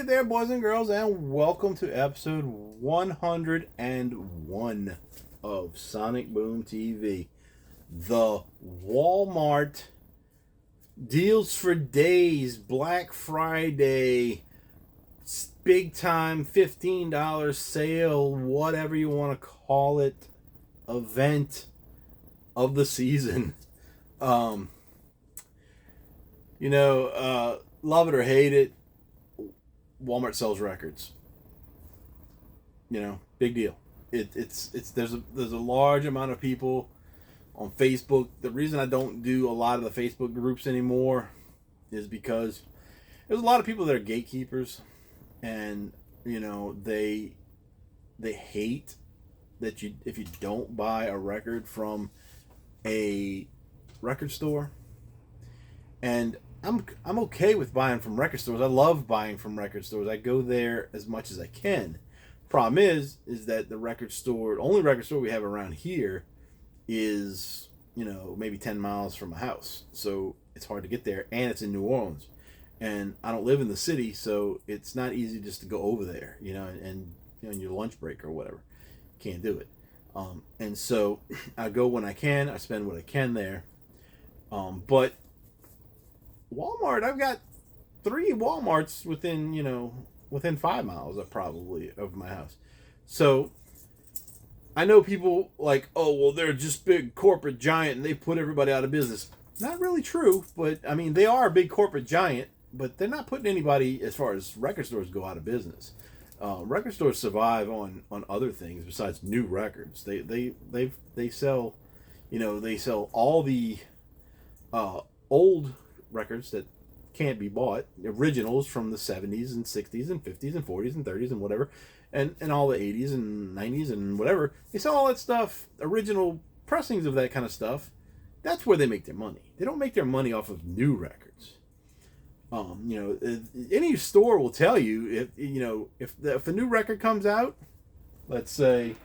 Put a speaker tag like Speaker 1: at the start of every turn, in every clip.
Speaker 1: there, boys and girls, and welcome to episode 101 of Sonic Boom TV. The Walmart deals for days, Black Friday, big time $15 sale, whatever you want to call it, event of the season. Love it or hate it, Walmart sells records. Big deal. There's a large amount of people on Facebook. The reason I don't do a lot of the Facebook groups anymore is because there's a lot of people that are gatekeepers, and they hate that if you don't buy a record from a record store. And I'm okay with buying from record stores. I love buying from record stores. I go there as much as I can. Problem is that the only record store we have around here is, maybe 10 miles from my house. So it's hard to get there, and it's in New Orleans. And I don't live in the city, so it's not easy just to go over there, and in your lunch break or whatever. Can't do it. And so I go when I can. I spend what I can there. But Walmart, I've got 3 Walmarts within 5 miles of my house. So I know people like, oh, well, they're just big corporate giant and they put everybody out of business. Not really true, but I mean, they are a big corporate giant, but they're not putting anybody, as far as record stores go, out of business. Record stores survive on other things besides new records. They sell, they sell all the old records that can't be bought, originals from the 70s and 60s and 50s and 40s and 30s and whatever, and all the 80s and 90s and whatever. They sell all that stuff, original pressings of that kind of stuff. That's where they make their money. They don't make their money off of new records. Any store will tell you if a new record comes out, let's say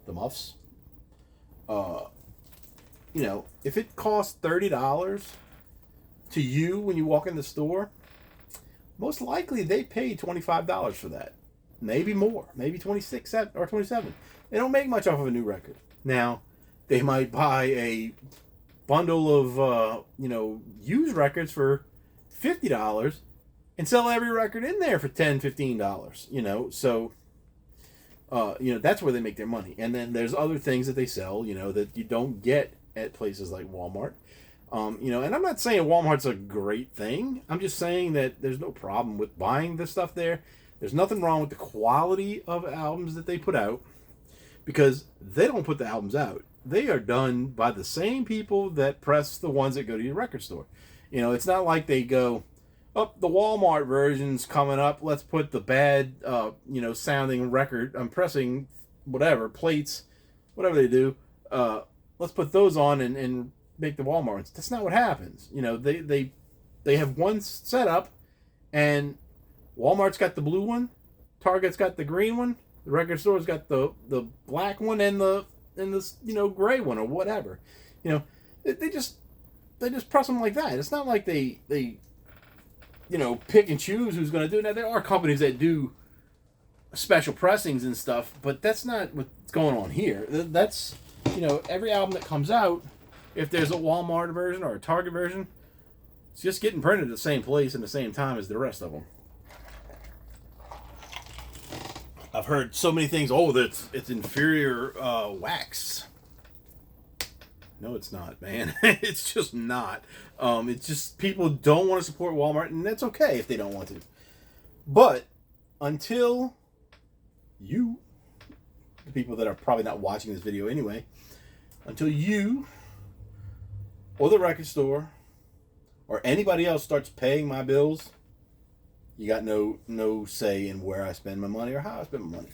Speaker 1: the Muffs, if it costs $30 to you when you walk in the store, most likely they paid $25 for that. Maybe more. Maybe 26 or 27. They don't make much off of a new record. Now, they might buy a bundle of used records for $50 and sell every record in there for $10, $15. So that's where they make their money. And then there's other things that they sell, that you don't get at places like Walmart. And I'm not saying Walmart's a great thing. I'm just saying that there's no problem with buying the stuff there. There's nothing wrong with the quality of albums that they put out, because they don't put the albums out. They are done by the same people that press the ones that go to your record store. It's not like they go, oh, the Walmart version's coming up. Let's put the bad, sounding record. I'm pressing whatever, plates, whatever they do. Let's put those on and make the Walmarts. That's not what happens. They have one setup, and Walmart's got the blue one, Target's got the green one, the record store's got the black one and the gray one or whatever. They just press them like that. It's not like they pick and choose who's going to do it. Now, there are companies that do special pressings and stuff, but that's not what's going on here. That's every album that comes out, if there's a Walmart version or a Target version, it's just getting printed at the same place and the same time as the rest of them. I've heard so many things. Oh, it's inferior wax. No, it's not, man. It's just not. It's just people don't want to support Walmart, and that's okay if they don't want to. But until you, the people that are probably not watching this video anyway, until you or the record store or anybody else starts paying my bills, you got no say in where I spend my money or how I spend my money.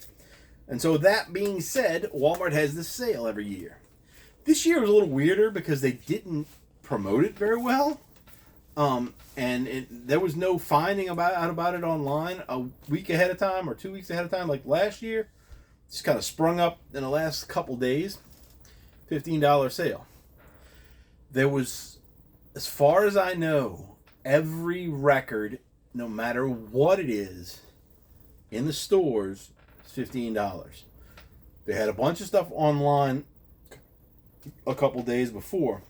Speaker 1: And so that being said, Walmart has this sale every year. This year was a little weirder because they didn't promote it very well. And there was no finding out about it online a week ahead of time or 2 weeks ahead of time like last year. Just kind of sprung up in the last couple days. $15 sale. There was, as far as I know, every record no matter what it is, in the stores, it's $15. They had a bunch of stuff online a couple days before,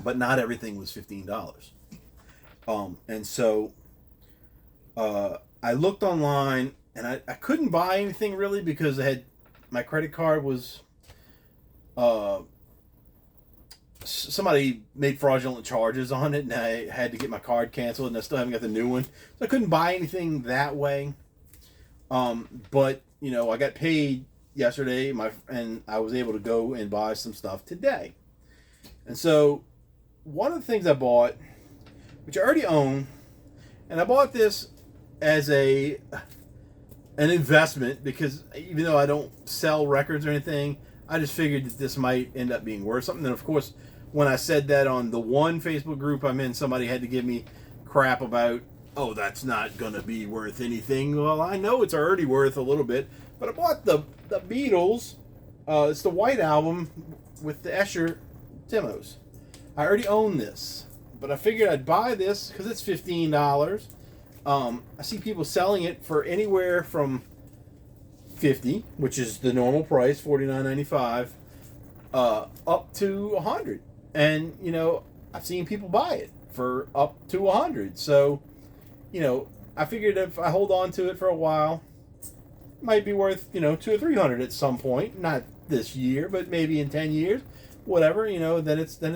Speaker 1: but not everything was $15. And so I looked online, and I couldn't buy anything really because I had my credit card was somebody made fraudulent charges on it, and I had to get my card canceled, and I still haven't got the new one, so I couldn't buy anything that way. But you know, I got paid yesterday, and I was able to go and buy some stuff today. And so one of the things I bought, which I already own, and I bought this as an investment because even though I don't sell records or anything, I just figured that this might end up being worth something. And of course, when I said that on the one Facebook group I'm in, somebody had to give me crap about, oh, that's not going to be worth anything. Well, I know it's already worth a little bit, but I bought the Beatles. It's the White Album with the Escher demos. I already own this, but I figured I'd buy this because it's $15. I see people selling it for anywhere from $50, which is the normal price, $49.95, up to $100. And, you know, I've seen people buy it for up to $100. So, you know, I figured if I hold on to it for a while, it might be worth, you know, $200 or $300 at some point. Not this year, but maybe in 10 years, whatever, you know, then it's an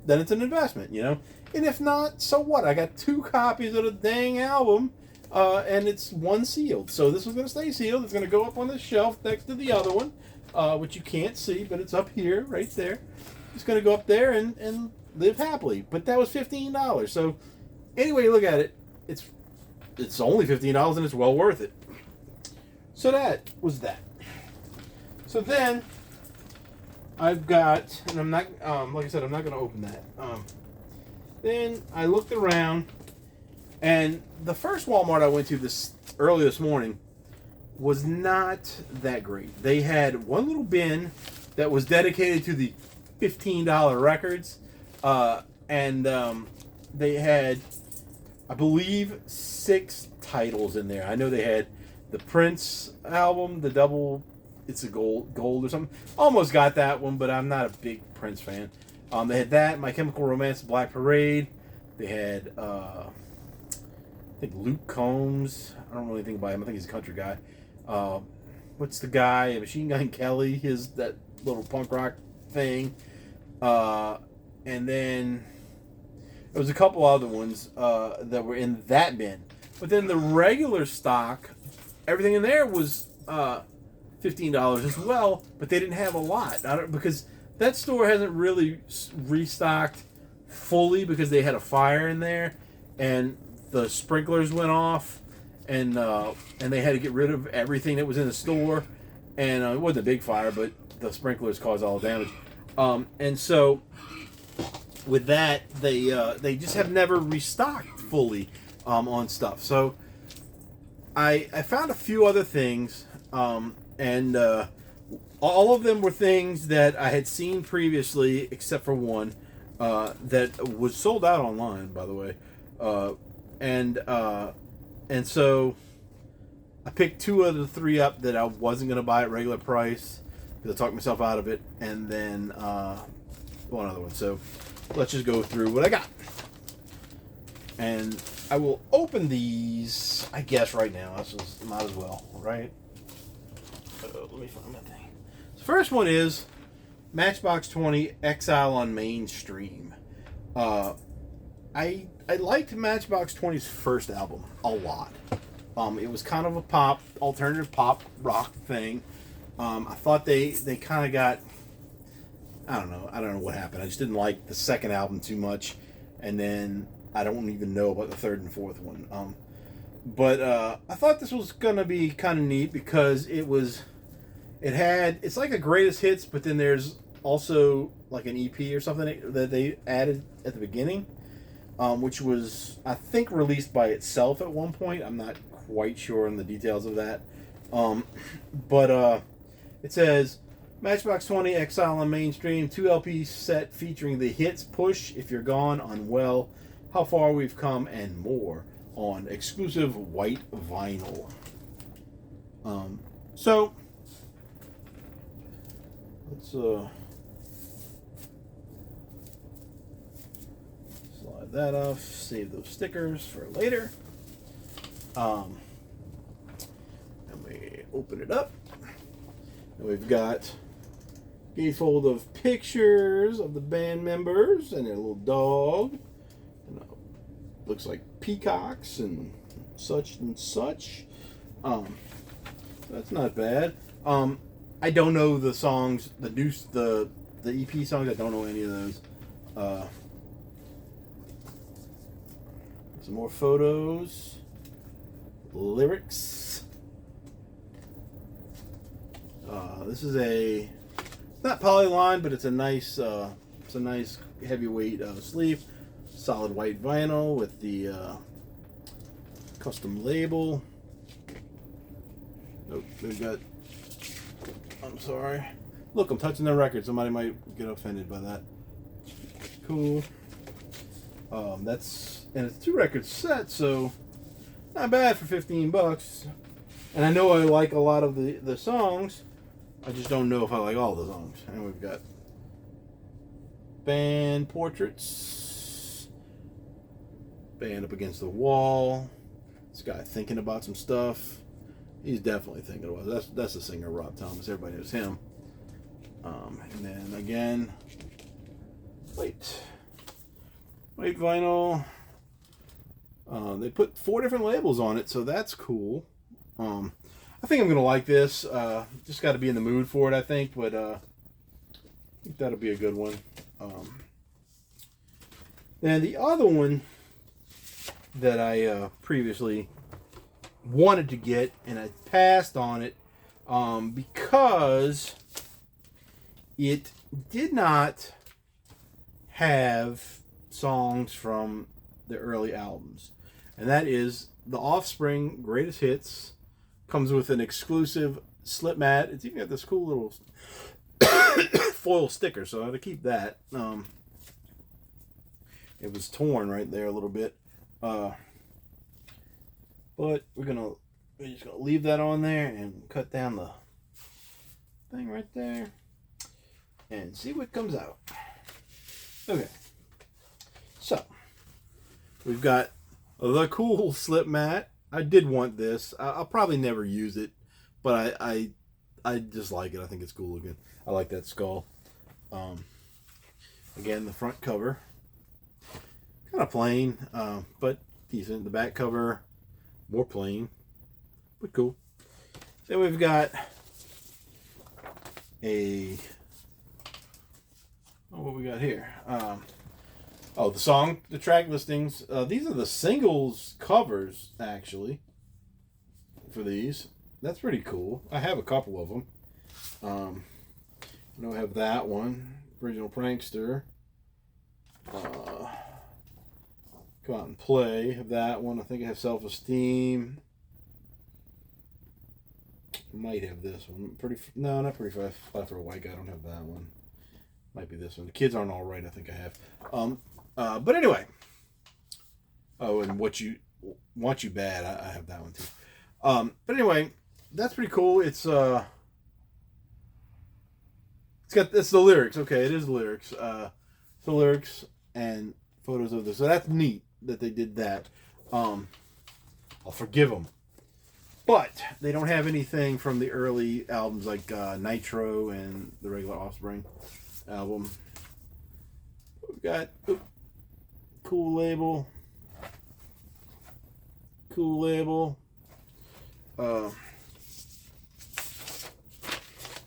Speaker 1: investment, you know. And if not, so what? I got 2 copies of the dang album, and it's one sealed. So this is going to stay sealed. It's going to go up on the shelf next to the other one, which you can't see, but it's up here, right there. It's going to go up there and live happily. But that was $15. So anyway you look at it, it's only $15 and it's well worth it. So that was that. So then I've got, and I'm not, like I said, I'm not going to open that. Then I looked around, and the first Walmart I went to early this morning was not that great. They had one little bin that was dedicated to the $15 records, and they had, I believe, 6 titles in there. I know they had the Prince album, the double, it's a gold or something. Almost got that one, but I'm not a big Prince fan. They had that, My Chemical Romance, Black Parade. They had, I think Luke Combs. I don't know anything about him. I think he's a country guy. What's the guy? Machine Gun Kelly. That little punk rock thing. And then there was a couple other ones that were in that bin. But then the regular stock, everything in there was $15 as well. But they didn't have a lot because that store hasn't really restocked fully because they had a fire in there and the sprinklers went off and they had to get rid of everything that was in the store, and it wasn't a big fire, but the sprinklers caused all the damage. And so with that, they just have never restocked fully on stuff. So I found a few other things, and all of them were things that I had seen previously, except for one that was sold out online, by the way. And so I picked 2 of the 3 up that I wasn't going to buy at regular price because I talked myself out of it, and then one other one. So let's just go through what I got. And I will open these, I guess, right now. This is might as well, right? Let me find that thing. The first one is Matchbox 20 Exile on Mainstream. I liked Matchbox 20's first album a lot. It was kind of a alternative pop rock thing. I thought they kind of got, I don't know what happened. I just didn't like the second album too much, and then I don't even know about the third and fourth one. But I thought this was gonna be kind of neat because it's like a greatest hits, but then there's also like an EP or something that they added at the beginning, which was, I think, released by itself at one point. I'm not quite sure on the details of that. But it says Matchbox 20 Exile on Mainstream, 2 LP set featuring the hits Push, If You're Gone, Unwell, How Far We've Come, and more. on exclusive white vinyl. So let's slide that off, save those stickers for later. And we open it up, and we've got a gatefold of pictures of the band members and their little dog. And, looks like peacocks and such and such. That's not bad. I don't know the songs, the EP songs. I don't know any of those. Some more photos, lyrics. This is it's not polyline, but it's a nice heavyweight sleeve. Solid white vinyl with the custom label. Nope, we've got. I'm sorry. Look, I'm touching the record. Somebody might get offended by that. Cool. And it's a 2-record set, so not bad for $15. And I know I like a lot of the songs. I just don't know if I like all the songs. And we've got band portraits, band up against the wall. This guy thinking about some stuff. He's definitely thinking about it. That's the singer, Rob Thomas. Everybody knows him. And then again, white vinyl. They put 4 different labels on it, so that's cool. I think I'm gonna like this. Just got to be in the mood for it, I think. But I think that'll be a good one. Then the other one that I previously wanted to get, and I passed on it because it did not have songs from the early albums, and that is The Offspring Greatest Hits. Comes with an exclusive slip mat. It's even got this cool little foil sticker, so I had to keep that. It was torn right there a little bit. But we're just gonna leave that on there and cut down the thing right there and see what comes out. Okay, so we've got the cool slip mat. I did want this. I'll probably never use it, but I just like it. I think it's cool looking. I like that skull. Again, the front cover, kind of plain, but decent. The back cover, more plain, but cool. Then we've got what we got here? The track listings. These are the singles covers, actually, for these. That's pretty cool. I have a couple of them. I have that one, Original Prankster. Come Out and Play. Have that one. I think I have Self-Esteem. Might have this one. Not Pretty Fly for a White Guy. I don't have that one. Might be this one. The Kids Aren't Alright, I think I have. But anyway. Oh, and Want You Bad. I have that one too. But anyway, that's pretty cool. It's the lyrics. Okay, it is the lyrics. The lyrics and photos of this. So that's neat that they did that. I'll forgive them. But they don't have anything from the early albums like Nitro and the regular Offspring album. We've got cool label.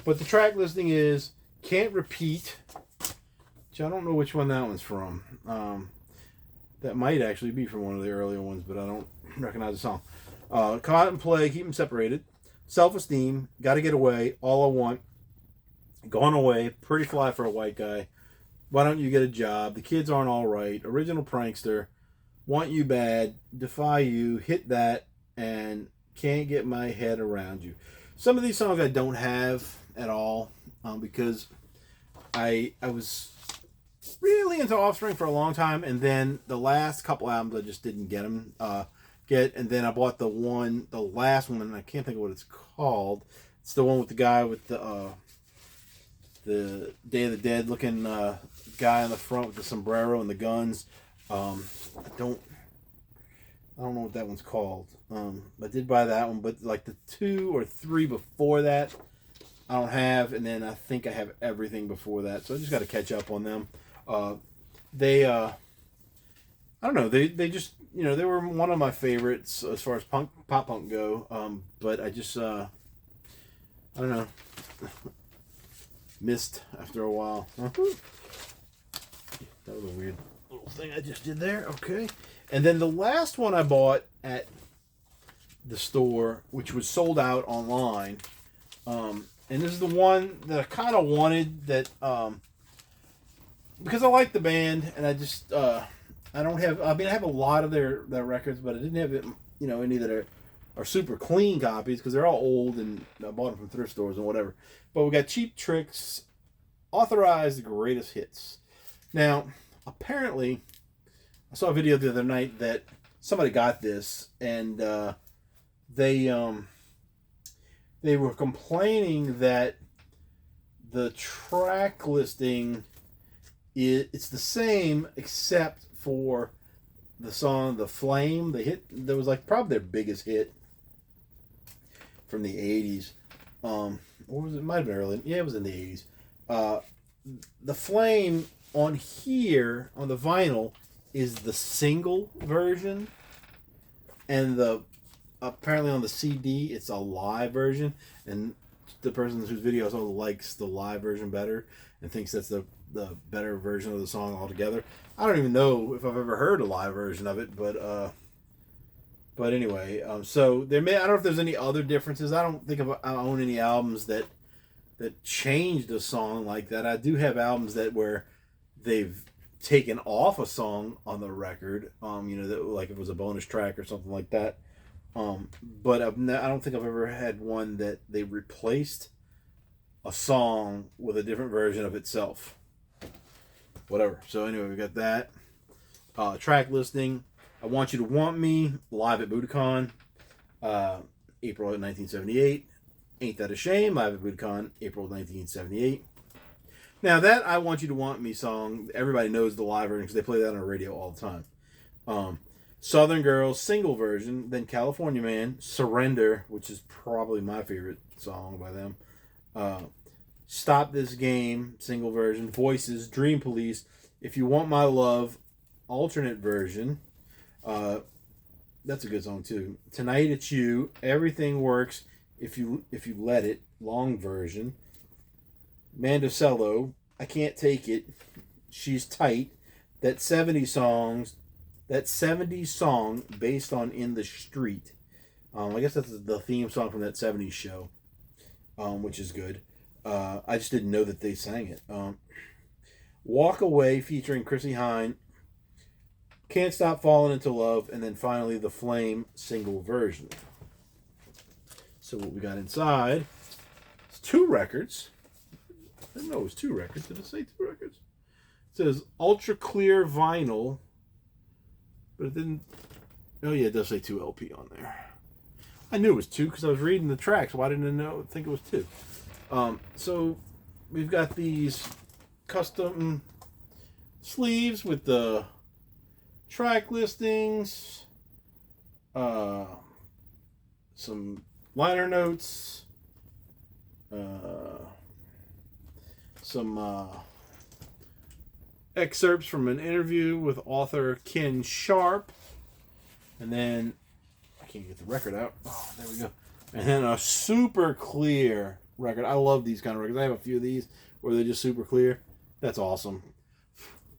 Speaker 1: But the track listing is Can't Repeat, which I don't know which one that one's from. That might actually be from one of the earlier ones, but I don't recognize the song. Come Out and Play, Keep Them Separated. Self-Esteem, Gotta Get Away, All I Want, Gone Away, Pretty Fly for a White Guy, Why Don't You Get a Job, The Kids Aren't Alright, Original Prankster, Want You Bad, Defy You, Hit That, and Can't Get My Head Around You. Some of these songs I don't have at all because I was really into Offspring for a long time, and then the last couple albums I just didn't get them. get. And then I bought the last one, and I can't think of what it's called. It's the one with the guy with the Day of the Dead looking guy on the front with the sombrero and the guns. I don't know what that one's called. I did buy that one, but like the 2 or 3 before that, I don't have, and then I think I have everything before that, so I just got to catch up on them. I don't know, they just, they were one of my favorites as far as pop punk go, but I just, I don't know, missed after a while. That was a weird little thing I just did there. Okay. And then the last one I bought at the store, which was sold out online, and this is the one that I kind of wanted, that because I like the band, and I just I have a lot of their records, but I didn't have it, any that are super clean copies, because they're all old, and I bought them from thrift stores and whatever. But we got Cheap Trick's Authorized Greatest Hits. Now, apparently, I saw a video the other night that somebody got this, and they were complaining that the track listing it's the same, except for the song "The Flame." The hit that was like probably their biggest hit from the '80s. Or was it? Might have been early. Yeah, it was in the '80s. The Flame on here on the vinyl is the single version, and apparently on the CD it's a live version, and the person whose video I saw likes the live version better and thinks that's the better version of the song altogether. I don't even know if I've ever heard a live version of it, but anyway, so I don't know if there's any other differences. I don't think I own any albums that changed a song like that. I do have albums where they've taken off a song on the record, that, like it was a bonus track or something like that. But I don't think I've ever had one that they replaced a song with a different version of itself. Whatever. So anyway, we got that. Track listing: I Want You to Want Me, live at Budokan, April 1978. Ain't That a Shame, live at Budokan, April 1978. Now that I Want You to Want Me song, everybody knows the live version because they play that on the radio all the time. Southern Girls, single version, then California Man, Surrender, which is probably my favorite song by them. Stop This Game, single version. Voices, Dream Police, If You Want My Love, alternate version. That's a good song too. Tonight It's You, Everything Works If You Let It, long version. Mandocello, I Can't Take It, She's Tight, that 70s song based on In the Street. I guess that's the theme song from that 70s show, which is good. I just didn't know that they sang it. Walk Away featuring Chrissie Hynde, Can't Stop Falling Into Love, and then finally The Flame single version. So what we got inside is 2 records. I didn't know it was 2 records. Did it say 2 records? It says Ultra Clear Vinyl, but it didn't. Oh yeah, it does say 2 LP on there. I knew it was 2 because I was reading the tracks. Why didn't I think it was 2? So we've got these custom sleeves with the track listings, some liner notes, some excerpts from an interview with author Ken Sharp, and then I can't get the record out. Oh, there we go. And then a super clear record. I love these kind of records. I have a few of these where they're just super clear. That's awesome.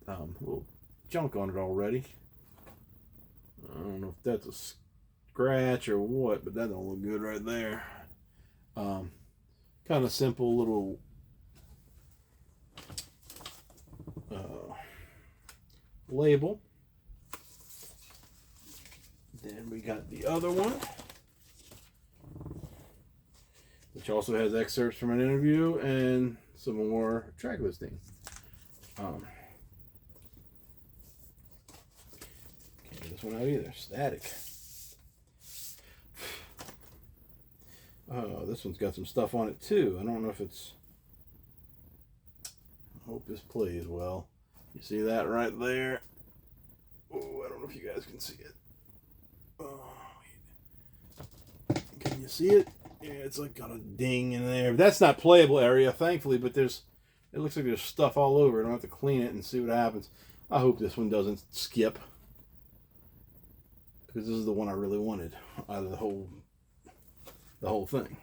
Speaker 1: A little junk on it already. I don't know if that's a scratch or what, but that don't look good right there. Kind of simple little label. Then we got the other one, which also has excerpts from an interview and some more track listing. Can't get this one out either. Static. Oh, this one's got some stuff on it too. I don't know if it's. I hope this plays well. You see that right there? Oh, I don't know if you guys can see it. Oh, can you see it? Yeah, it's like got a ding in there. That's not playable area, thankfully, but there's. It looks like there's stuff all over. I don't have to clean it and see what happens. I hope this one doesn't skip, because this is the one I really wanted out of the whole thing.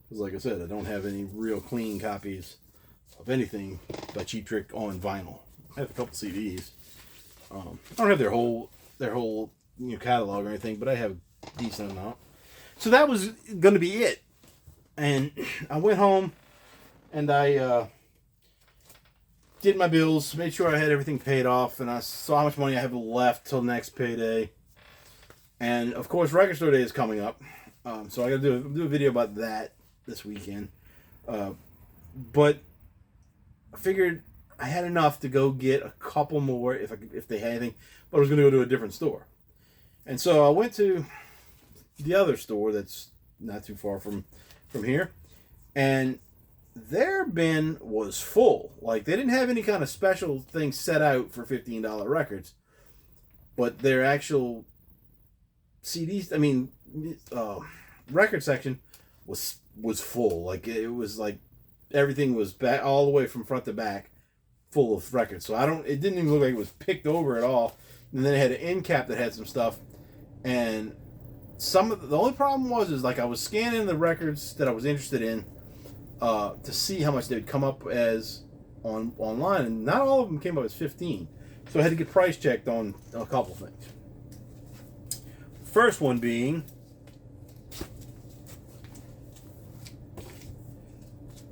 Speaker 1: Because like I said, I don't have any real clean copies of anything by Cheap Trick on vinyl. I have a couple CDs. I don't have their whole catalog or anything, but I have a decent amount. So that was going to be it. And I went home and I did my bills, made sure I had everything paid off, and I saw how much money I have left till next payday. And of course, Record Store Day is coming up, so I got to do a video about that this weekend. But I figured I had enough to go get a couple more if they had anything, but I was going to go to a different store. And so I went to the other store that's not too far from here, and their bin was full. Like, they didn't have any kind of special thing set out for $15 records, but their actual CDs, record section was full. Like, it was like everything was back all the way from front to back full of records. So it didn't even look like it was picked over at all. And then they had an end cap that had some stuff, and the only problem is like I was scanning the records that I was interested in to see how much they would come up as online, and not all of them came up as 15. So I had to get price checked on a couple things. First one being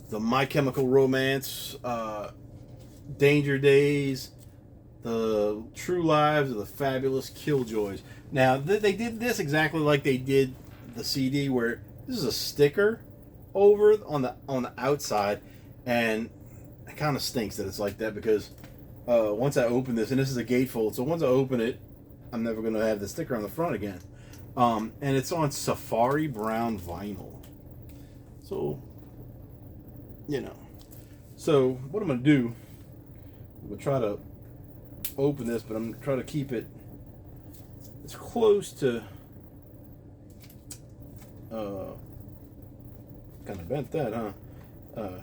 Speaker 1: the My Chemical Romance, Danger Days, the True Lives of the Fabulous Killjoys. Now, they did this exactly like they did the CD, where this is a sticker over on the outside, and it kind of stinks that it's like that, because once I open this, and this is a gatefold, so once I open it, I'm never going to have the sticker on the front again. And it's on Safari Brown vinyl. So, So, what I'm going to do, I'm going to try to open this, but I'm going to try to keep it as close to, kind of bent that, huh?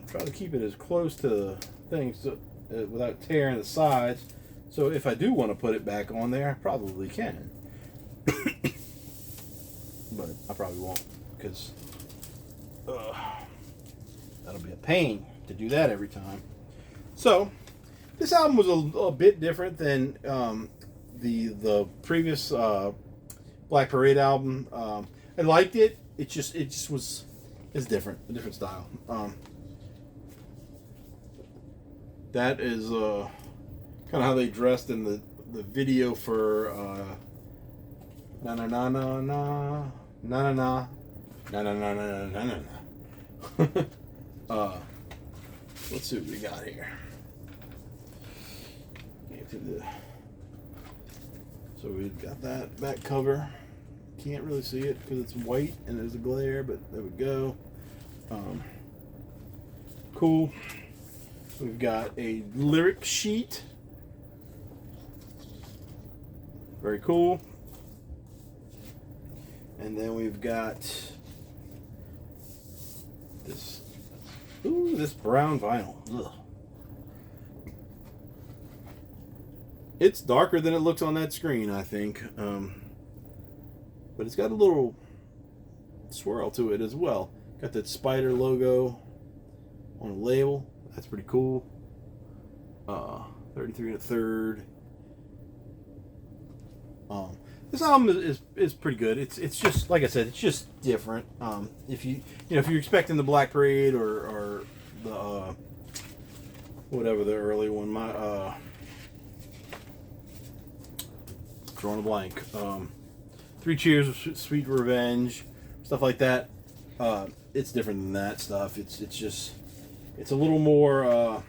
Speaker 1: Try to keep it as close to the thing so, without tearing the sides. So if I do want to put it back on there, I probably can. But I probably won't, because that'll be a pain to do that every time. So this album was a bit different than the previous Black Parade album. I liked it. It's different, a different style. That is kind of how they dressed in the video for na na na na na na na na na na na na na na. Let's see what we got here. So we've got that back cover. Can't really see it because it's white and there's a glare, but there we go. Cool. We've got a lyric sheet. Very cool. And then we've got this brown vinyl. Ugh. It's darker than it looks on that screen, I think. But it's got a little swirl to it as well. Got that spider logo on a label. That's pretty cool. 33 1/3. This album is pretty good. It's just, like I said, it's just different. If you're expecting the Black Parade or the whatever the early one, drawing a blank. 3 Cheers of Sweet Revenge, stuff like that. It's different than that stuff. It's a little more. I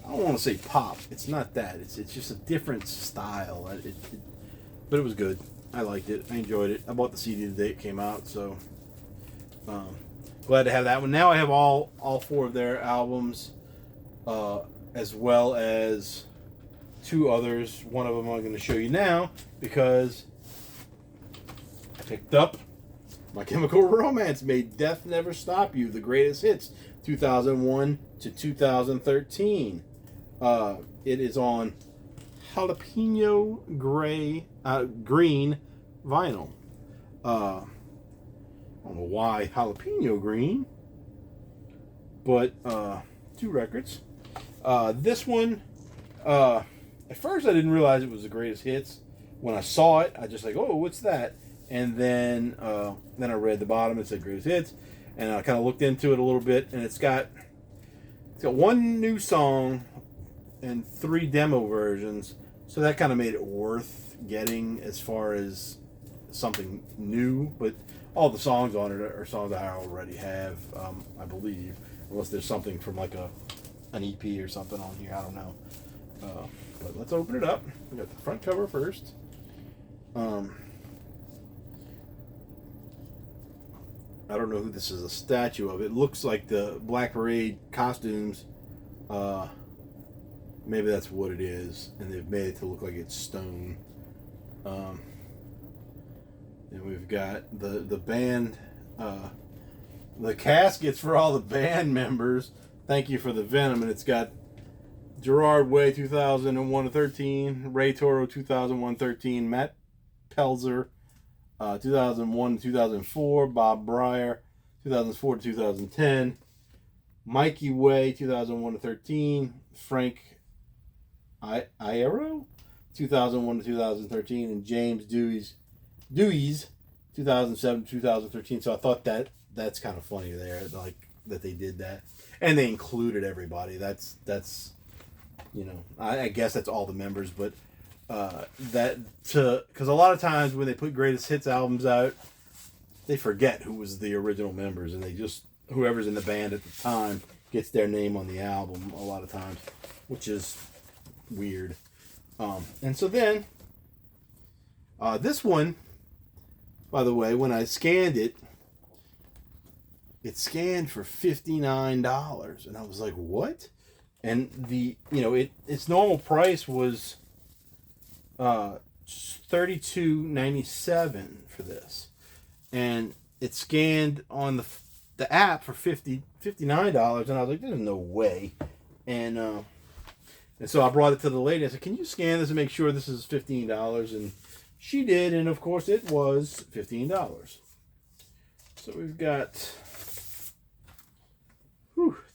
Speaker 1: don't want to say pop. It's not that. It's just a different style. But it was good. I liked it. I enjoyed it. I bought the CD the day it came out, so Um, glad to have that one. Now I have all four of their albums, as well as two others. One of them I'm going to show you now because I picked up My Chemical Romance made Death Never Stop You, the greatest hits, 2001 to 2013. It is on jalapeno green vinyl. I don't know why jalapeno green, but two records. This one, at first I didn't realize it was the greatest hits. When I saw it, I just like, oh, what's that? And then I read the bottom. It said greatest hits, and I kind of looked into it a little bit, and it's got one new song and 3 demo versions. So that kind of made it worth getting as far as something new. But all the songs on it are songs I already have, I believe, unless there's something from like an EP or something on here. I don't know. But let's open it up. We got the front cover first. I don't know who this is a statue of. It looks like the Black Parade costumes. Maybe that's what it is, and they've made it to look like it's stone. And we've got the band, the caskets for all the band members. Thank you for the Venom, and it's got Gerard Way 2001 to 13, Ray Toro 2001 13, Matt Pelzer 2001 to 2004, Bob Breyer 2004 to 2010, Mikey Way 2001 to 13, Frank Iero 2001 to 2013, and James Dewey's 2007 to 2013. So I thought that's kind of funny there, like that they did that, and they included everybody. That's I guess that's all the members, but because a lot of times when they put greatest hits albums out, they forget who was the original members, and they just whoever's in the band at the time gets their name on the album a lot of times, which is weird. And so then this one, by the way, when I scanned it, it scanned for $59, and I was like, what? And its normal price was $32.97 for this, and it scanned on the app for $59, and I was like, there's no way. And so I brought it to the lady. I said, can you scan this and make sure this is $15? And she did, and of course it was $15. So we've got,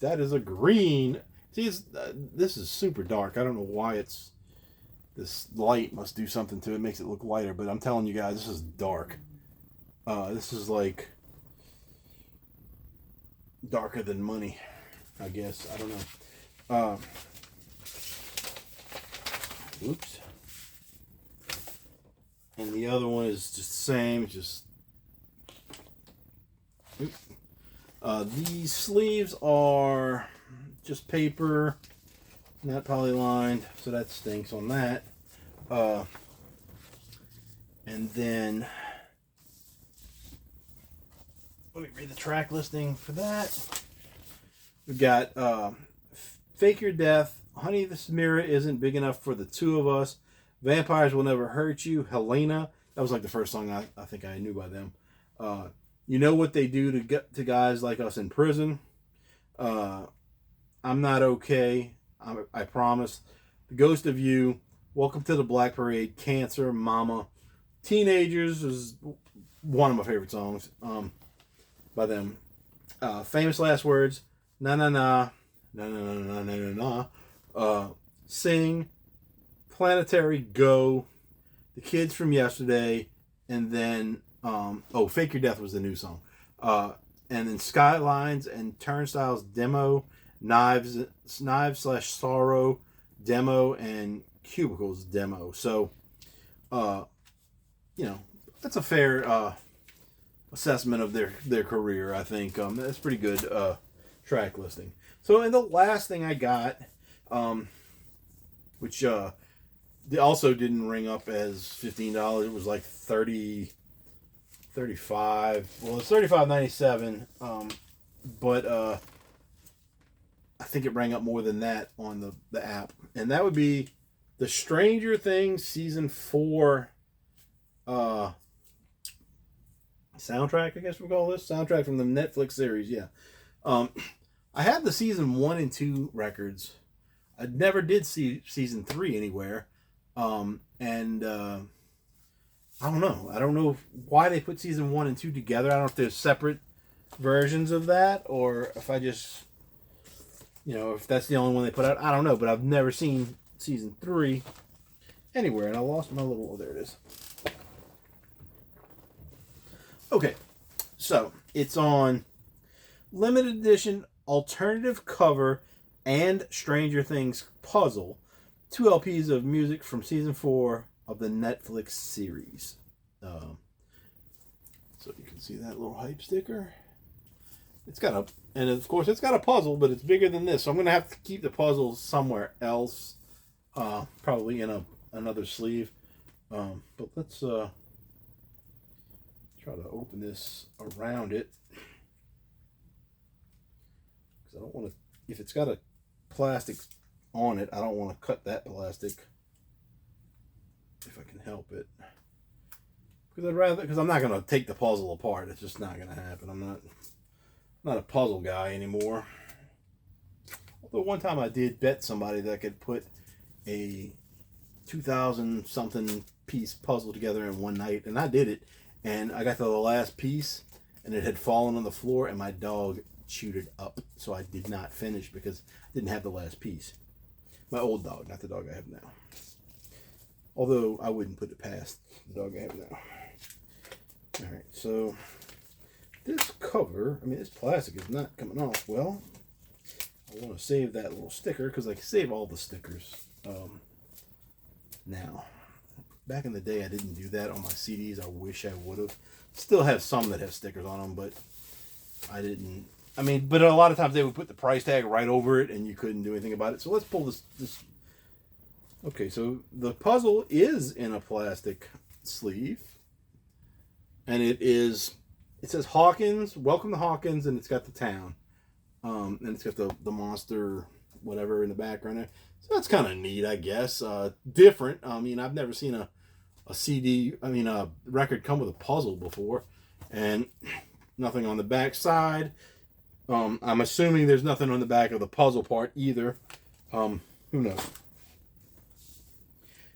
Speaker 1: that is a green. See, this is super dark. I don't know why this light must do something to it. It makes it look lighter, but I'm telling you guys, this is dark. This is like darker than money, I guess. I don't know. Oops. And the other one is just the same. Just these sleeves are just paper, not polylined, so that stinks on that. And then let me read the track listing for that. We've got Fake Your Death, Honey, This Mirror Isn't Big Enough for the Two of Us, Vampires Will Never Hurt You, Helena. That was like the first song I think I knew by them. You Know What They Do to Get to Guys Like Us in Prison. I'm Not Okay, I Promise. The Ghost of You, Welcome to the Black Parade, Cancer, Mama. Teenagers is one of my favorite songs by them. Famous Last Words, Na Na Na, Na Na Na Na Na Na Na. Sing, Planetary, Go, The Kids from Yesterday, and then Fake Your Death was the new song. And then Skylines and Turnstiles demo, Knives/Sorrow demo, and Cubicles demo. So, that's a fair assessment of their career, I think. That's pretty good track listing. So, and the last thing I got, which they also didn't ring up as $15. It was like $30 35. Well, it's 35.97. But I think it rang up more than that on the app, and that would be the Stranger Things season 4 soundtrack. I guess we'll call this soundtrack from the Netflix series. Yeah. I have the season 1 and 2 records. I never did see season 3 anywhere. And I don't know. I don't know why they put season 1 and 2 together. I don't know if there's separate versions of that, or if I just, if that's the only one they put out. I don't know, but I've never seen season 3 anywhere, and I lost my little. Oh, there it is. Okay, so it's on limited edition, alternative cover, and Stranger Things puzzle. 2 LPs of music from season 4 of the Netflix series. So you can see that little hype sticker. It's got and of course it's got a puzzle, but it's bigger than this. So I'm going to have to keep the puzzle somewhere else, probably in another sleeve. But let's try to open this around it, because I don't want to. If it's got a plastic on it, I don't want to cut that plastic if I can help it. Because I'm not going to take the puzzle apart. It's just not going to happen. I'm not a puzzle guy anymore. Although one time I did bet somebody that I could put a 2,000 something piece puzzle together in one night, and I did it, and I got to the last piece and it had fallen on the floor and my dog chewed it up, so I did not finish because I didn't have the last piece. My old dog, not the dog I have now. Although I wouldn't put it past the dog I have now. Alright, so this cover, this plastic is not coming off well. I want to save that little sticker because I can save all the stickers now. Back in the day, I didn't do that on my CDs. I wish I would have. Still have some that have stickers on them, but I didn't. But a lot of times they would put the price tag right over it and you couldn't do anything about it. So let's pull this. Okay, so the puzzle is in a plastic sleeve. And it says Hawkins, welcome to Hawkins, and it's got the town. And it's got the monster, whatever, in the background there. So that's kind of neat, I guess. Different. I've never seen a record come with a puzzle before. And nothing on the back side. I'm assuming there's nothing on the back of the puzzle part either. Who knows?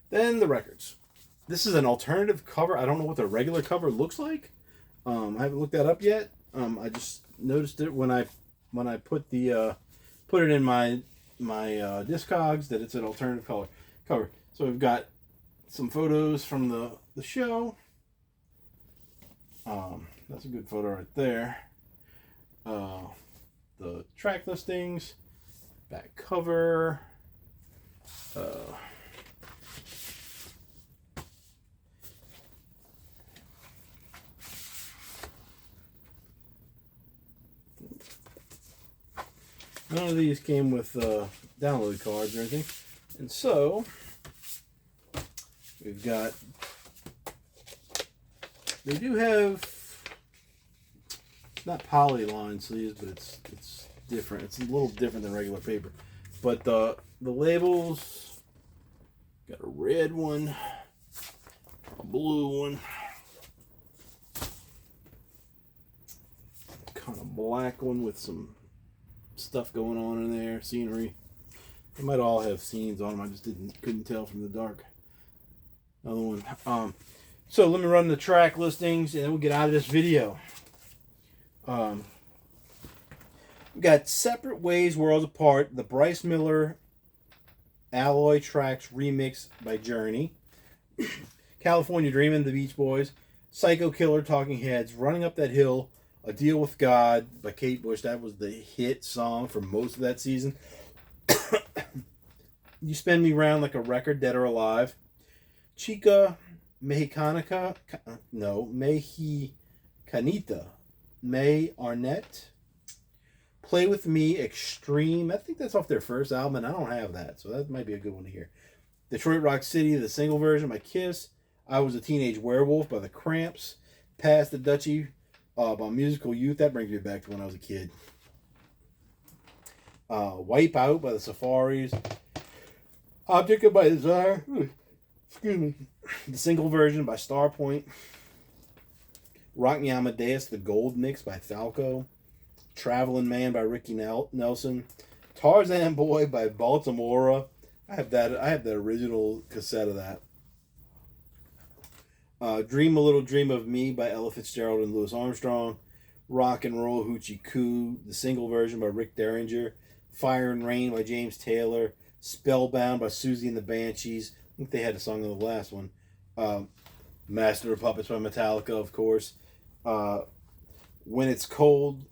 Speaker 1: Then the records. This is an alternative cover. I don't know what the regular cover looks like. I haven't looked that up yet. I just noticed it when I put it in my Discogs that it's an alternative cover. So we've got some photos from the show. That's a good photo right there. The track listings, back cover. None of these came with download cards or anything. And so, we've got, they do have, not polyline sleeves, but it's different. It's a little different than regular paper. But the labels, got a red one, a blue one, kind of black one with some stuff going on in there, scenery. They might all have scenes on them. I just couldn't tell from the dark. Another one. So let me run the track listings and then we'll get out of this video. We got Separate Ways, Worlds Apart, the Bryce Miller Alloy Tracks remix by Journey, California Dreamin', the Beach Boys, Psycho Killer, Talking Heads, Running Up That Hill, A Deal with God by Kate Bush. That was the hit song for most of that season. You Spin Me Round Like a Record, Dead or Alive. Chica Mexicanita, May Arnett. Play With Me Extreme. I think that's off their first album, and I don't have that, so that might be a good one to hear. Detroit Rock City, the single version by Kiss. I Was a Teenage Werewolf by the Cramps. Pass the Dutchie by Musical Youth. That brings me back to when I was a kid. Wipe Out by the Safaris. Object by Desire. Excuse me. The single version by Starpoint. Rock Me Amadeus, The Gold Mix by Falco. Traveling Man by Ricky Nelson. Tarzan Boy by Baltimora. I have the original cassette of that. Dream a Little Dream of Me by Ella Fitzgerald and Louis Armstrong. Rock and Roll Hoochie Coo, the single version by Rick Derringer. Fire and Rain by James Taylor. Spellbound by Susie and the Banshees. I think they had a song on the last one. Master of Puppets by Metallica, of course. When It's Cold,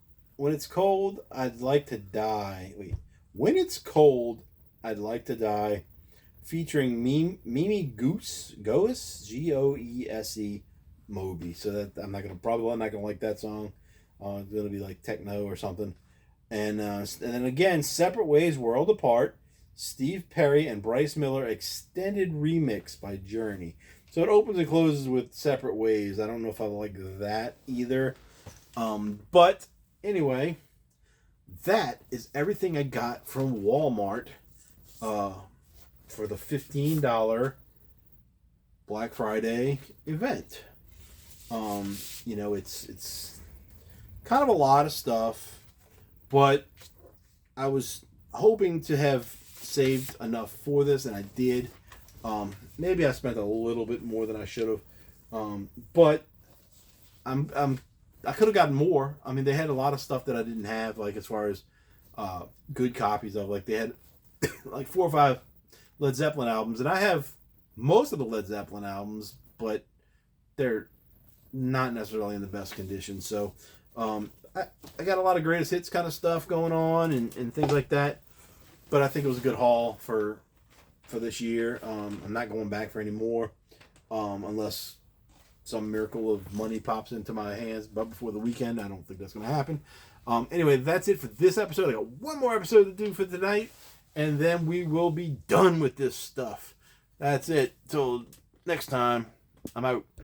Speaker 1: I'd Like to Die. Wait. When It's Cold, I'd Like to Die. Featuring Mimi Goose, Goese, Moby. So that I'm not gonna like that song. It's gonna be like techno or something. And then again, Separate Ways, World Apart. Steve Perry and Bryce Miller extended remix by Journey. So it opens and closes with Separate Ways. I don't know if I like that either. But anyway, that is everything I got from Walmart for the $15 Black Friday event. It's kind of a lot of stuff, but I was hoping to have saved enough for this, and I did. Maybe I spent a little bit more than I should have, but I could have gotten more. I mean, they had a lot of stuff that I didn't have, like as far as good copies of. Like they had like 4 or 5 Led Zeppelin albums, and I have most of the Led Zeppelin albums, but they're not necessarily in the best condition. So I got a lot of greatest hits kind of stuff going on and things like that. But I think it was a good haul for this year. I'm not going back for any more unless some miracle of money pops into my hands. But before the weekend, I don't think that's going to happen. Anyway, that's it for this episode. I got one more episode to do for tonight, and then we will be done with this stuff. That's it. Till next time, I'm out.